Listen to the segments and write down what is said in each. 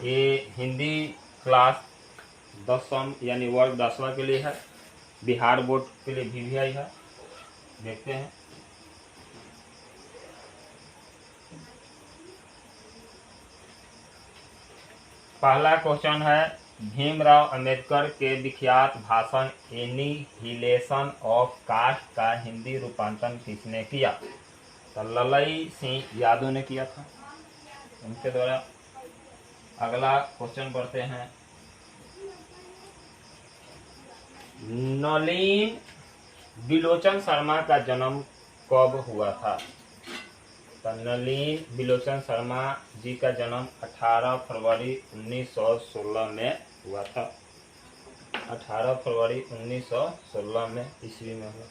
ये हिंदी क्लास 10 यानी वर्ग 10वां के लिए है, बिहार बोर्ड के लिए VVI है। देखते हैं। पहला क्वेश्चन है, भीमराव अंबेडकर के विख्यात भाषण एनिहिलेशन ऑफ कास्ट का हिंदी रूपांतरण किसने किया? तो ललई सिंह यादव ने किया था, उनके द्वारा। अगला क्वेश्चन बढ़ते हैं। नलिन बिलोचन शर्मा का जन्म कब हुआ था? तो नलिन बिलोचन शर्मा जी का जन्म 18 फरवरी 1916 में हुआ था। 18 फरवरी 1916 में ईस्वी में हुआ।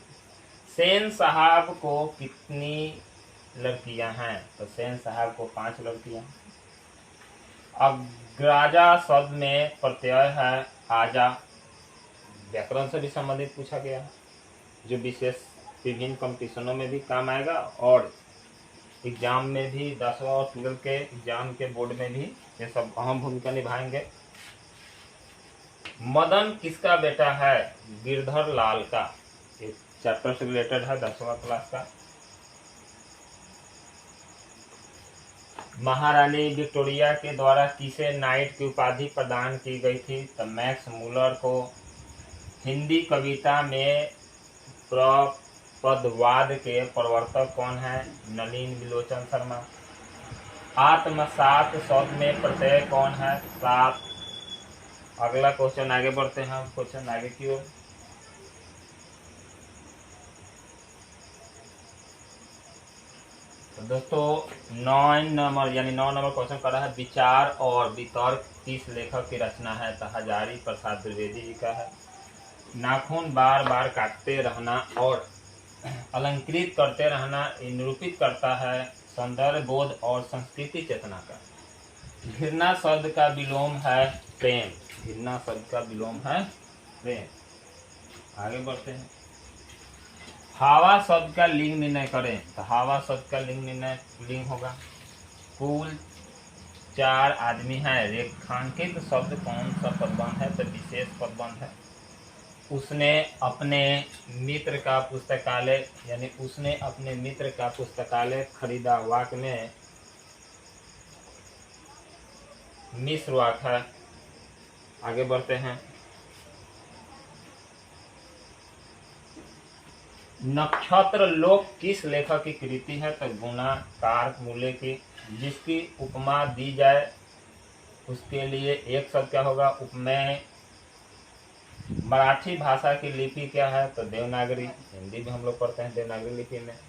सेन साहब को कितनी लड़कियां हैं? तो सेन साहब को 5 लड़कियां। अग्राजा शब्द में प्रत्यय है आजा, व्याकरण से भी संबंधित पूछा गया है, जो विशेष विभिन्न कंपटीशनों में भी काम आएगा और एग्जाम में भी 10वां और 12 के एग्जाम के बोर्ड में भी ये सब अहम भूमिका निभाएंगे। मदन किसका बेटा है? गिरधर लाल का। एक चैप्टर से रिलेटेड है 10वां क्लास का। महारानी विक्टोरिया के द्वारा किसे नाइट की उपाधि प्रदान की गई थी? तो मैक्स मूलर को। हिंदी कविता में प्रपदवाद के प्रवर्तक कौन है? नलिन बिलोचन शर्मा। आत्मसात शब्द में प्रत्यय कौन है? सात। अगला क्वेश्चन आगे बढ़ते हैं, क्वेश्चन आगे की ओर। तो दोस्तों 9 नंबर क्वेश्चन कर रहा है, विचार और वितर्क किस लेखक की रचना है? तो हजारी प्रसाद द्विवेदी जी का है। नाखून बार बार काटते रहना और अलंकृत करते रहना निरूपित करता है सौंदर्य बोध और संस्कृति चेतना का। घृणा शब्द का विलोम है प्रेम। घृणा शब्द का विलोम है प्रेम। आगे बढ़ते हैं। हावा शब्द का लिंग निर्णय करें। तो हावा शब्द का लिंग होगा। कुल 4 आदमी हैं। रेखांकित शब्द कौन सा पदबंध है? तो विशेष पदबंध है। उसने अपने मित्र का पुस्तकालय खरीदा। वाक्य में मिश्र वाक्य है। आगे बढ़ते हैं। नक्षत्र लोक किस लेखक की कृति है? तो गुणा कार्कमूले की। जिसकी उपमा दी जाए उसके लिए एक शब्द क्या होगा? उपमेय। मराठी भाषा की लिपि क्या है? तो देवनागरी। हिंदी में हम लोग पढ़ते हैं देवनागरी लिपि में।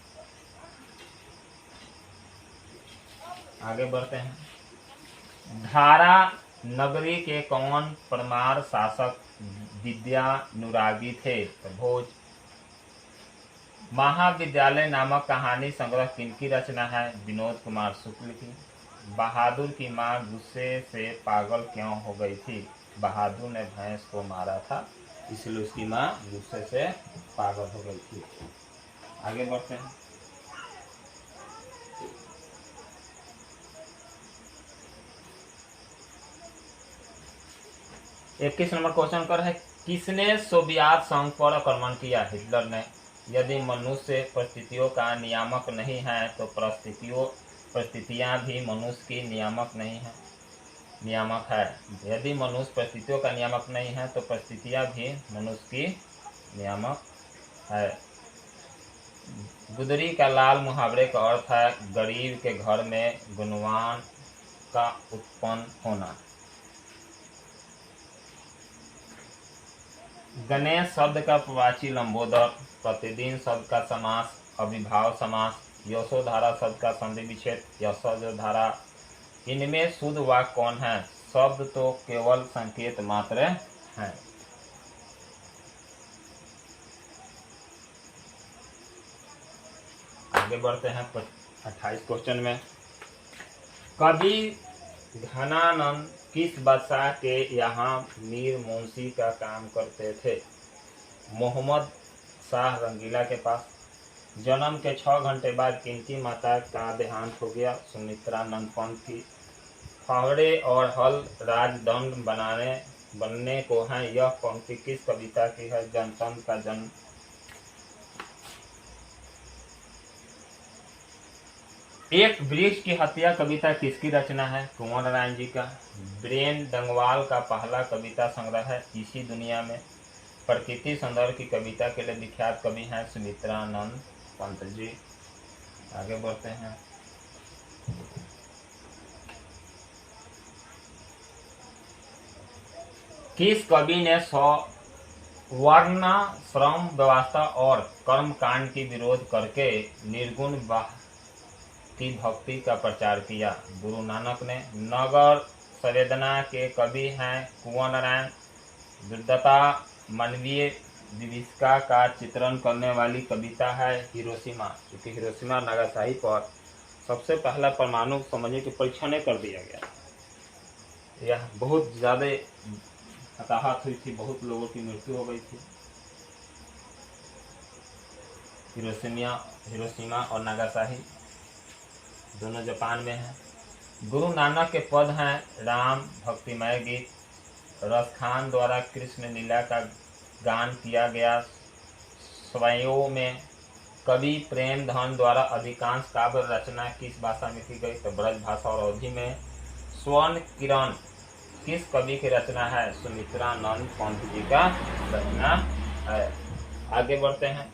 आगे बढ़ते हैं। धारा नगरी के कौन परमार शासक विद्यानुरागी थे? तो भोज। महाविद्यालय नामक कहानी संग्रह किनकी रचना है? विनोद कुमार शुक्ल की। बहादुर की मां गुस्से से पागल क्यों हो गई थी? बहादुर ने भैंस को मारा था, इसलिए उसकी मां गुस्से से पागल हो गई थी। आगे बढ़ते हैं। इक्कीस नंबर क्वेश्चन कर है, किसने सोवियत संघ पर आक्रमण किया? हिटलर ने। यदि मनुष्य परिस्थितियों का नियामक नहीं है तो परिस्थितियां भी मनुष्य की नियामक है। यदि मनुष्य परिस्थितियों का नियामक नहीं है तो परिस्थितियां भी मनुष्य की नियामक है। गुदरी का लाल मुहावरे का अर्थ है गरीब के घर में गुणवान का उत्पन्न होना। गणेश शब्द का प्रवाची लंबोदर। प्रतिदिन शब्द का समास अविभाव समास। यशोधारा शब्द का संधि विच्छेद यशोधारा। इनमें शुद्ध वाक्य कौन है? शब्द तो केवल संकेत मात्र है। आगे बढ़ते हैं 28 क्वेश्चन में। कवि घनानंद किस बादशाह के यहाँ मीर मुंशी का काम करते थे? मोहम्मद शाह रंगीला के पास। जन्म के 6 घंटे बाद किनकी माता का देहांत हो गया? सुमित्रा नंद पंत की। फावड़े और हल राजदंड बनने को है। यह पंक्ति किस कविता की है? जनतंत्र का जन्म। एक वृक्ष की हत्या कविता किसकी रचना है? कुंवर नारायण जी का। ब्रेन डंगवाल का पहला कविता संग्रह है इसी दुनिया में। प्रकृति सौंदर्य की कविता के लिए विख्यात कवि हैं सुमित्रानंद पंत जी। आगे बढ़ते हैं। किस कवि ने वर्णाश्रम व्यवस्था और कर्मकांड की विरोध करके निर्गुण की भक्ति का प्रचार किया? गुरु नानक ने। नगर संवेदना के कवि हैं कुंवर नारायण। दुर्दता मानवीय विभीषिका का चित्रण करने वाली कविता है हिरोशिमा, क्योंकि हिरोशिमा नागासाकी पर सबसे पहला परमाणु समझने की परीक्षण कर दिया गया। यह बहुत ज्यादा हताहत हुई थी, बहुत लोगों की मृत्यु हो गई थी। हिरोशिमा और नागासाकी दोनों जापान में हैं। गुरु नानक के पद हैं राम भक्तिमय गीत। रसखान द्वारा कृष्ण लीला का गान किया गया स्वयों में। कवि प्रेम धन द्वारा अधिकांश काव्य रचना किस भाषा में की गई? तो ब्रज भाषा और अवधी में। स्वर्ण किरण किस कवि की रचना है? सुमित्रानंद पंत जी का रचना है। आगे बढ़ते हैं।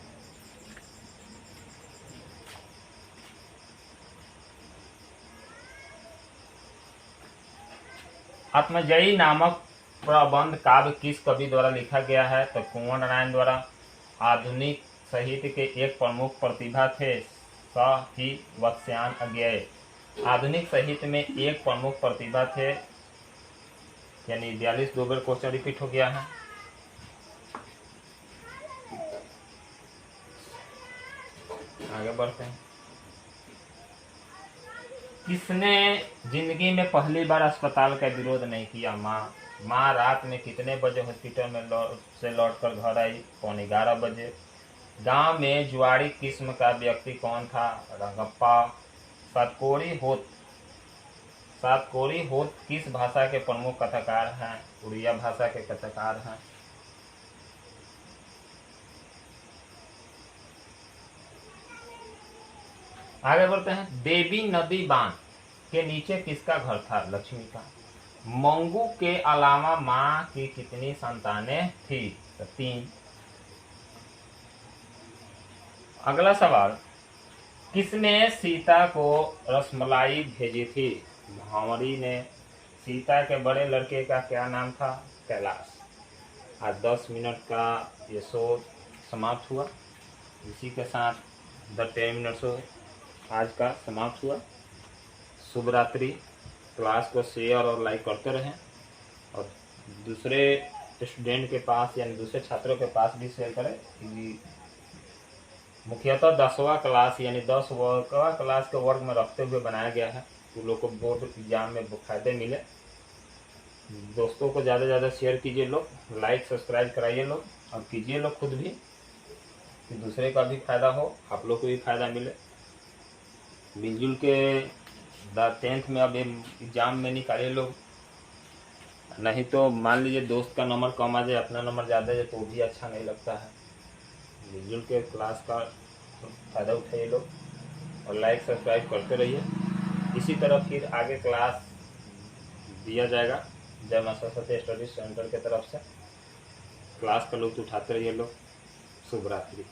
आत्मजयी नामक प्रबंध काव्य किस कवि द्वारा लिखा गया है? तो कुंवर नारायण द्वारा। आधुनिक साहित्य के एक प्रमुख प्रतिभा थे स ही वत्स्यायन अज्ञेय। आधुनिक साहित्य में एक प्रमुख प्रतिभा थे, यानी 42 दो बार क्वेश्चन रिपीट हो गया है। आगे बढ़ते हैं। किसने जिंदगी में पहली बार अस्पताल का विरोध नहीं किया? माँ रात में कितने बजे हॉस्पिटल में से लौटकर घर आई? 11:15 बजे। गांव में जुआड़ी किस्म का व्यक्ति कौन था? रंगप्पा। सातकोरी होत किस भाषा के प्रमुख कथाकार हैं? उड़िया भाषा के कथाकार हैं। आगे बढ़ते हैं। देवी नदी बांध के नीचे किसका घर था? लक्ष्मी का। मंगू के अलावा माँ की कितनी संतानें थी? तो 3। अगला सवाल। किसने सीता को रसमलाई भेजी थी? भंवरी ने। सीता के बड़े लड़के का क्या नाम था? कैलाश। आज 10 मिनट का ये शो समाप्त हुआ। इसी के साथ द 10 मिनट शो आज का समाप्त हुआ। शुभ रात्रि। क्लास को शेयर और लाइक करते रहें और दूसरे स्टूडेंट के पास यानी दूसरे छात्रों के पास भी शेयर करें, क्योंकि मुख्यतः 10वां क्लास यानी 10वां क्लास के वर्ग में रखते हुए बनाया गया है। उन लोग को बोर्ड एग्जाम में फायदे मिले। दोस्तों को ज़्यादा से ज़्यादा शेयर कीजिए लोग, लाइक सब्सक्राइब कराइए लोग और कीजिए लोग खुद भी, कि दूसरे का भी फायदा हो, आप लोग को भी फायदा मिले। मिलजुल के 10th में अब एग्जाम में निकालिए लोग, नहीं तो मान लीजिए दोस्त का नंबर कम आ जाए, अपना नंबर ज़्यादा जाए तो भी अच्छा नहीं लगता है। मिलजुल के क्लास का फ़ायदा उठाइए लोग और लाइक सब्सक्राइब करते रहिए। इसी तरह फिर आगे क्लास दिया जाएगा जय मां सरस्वती स्टडी सेंटर की तरफ से। क्लास का लुत्फ़ उठाते रहिए लोग। शुभ रात्रि।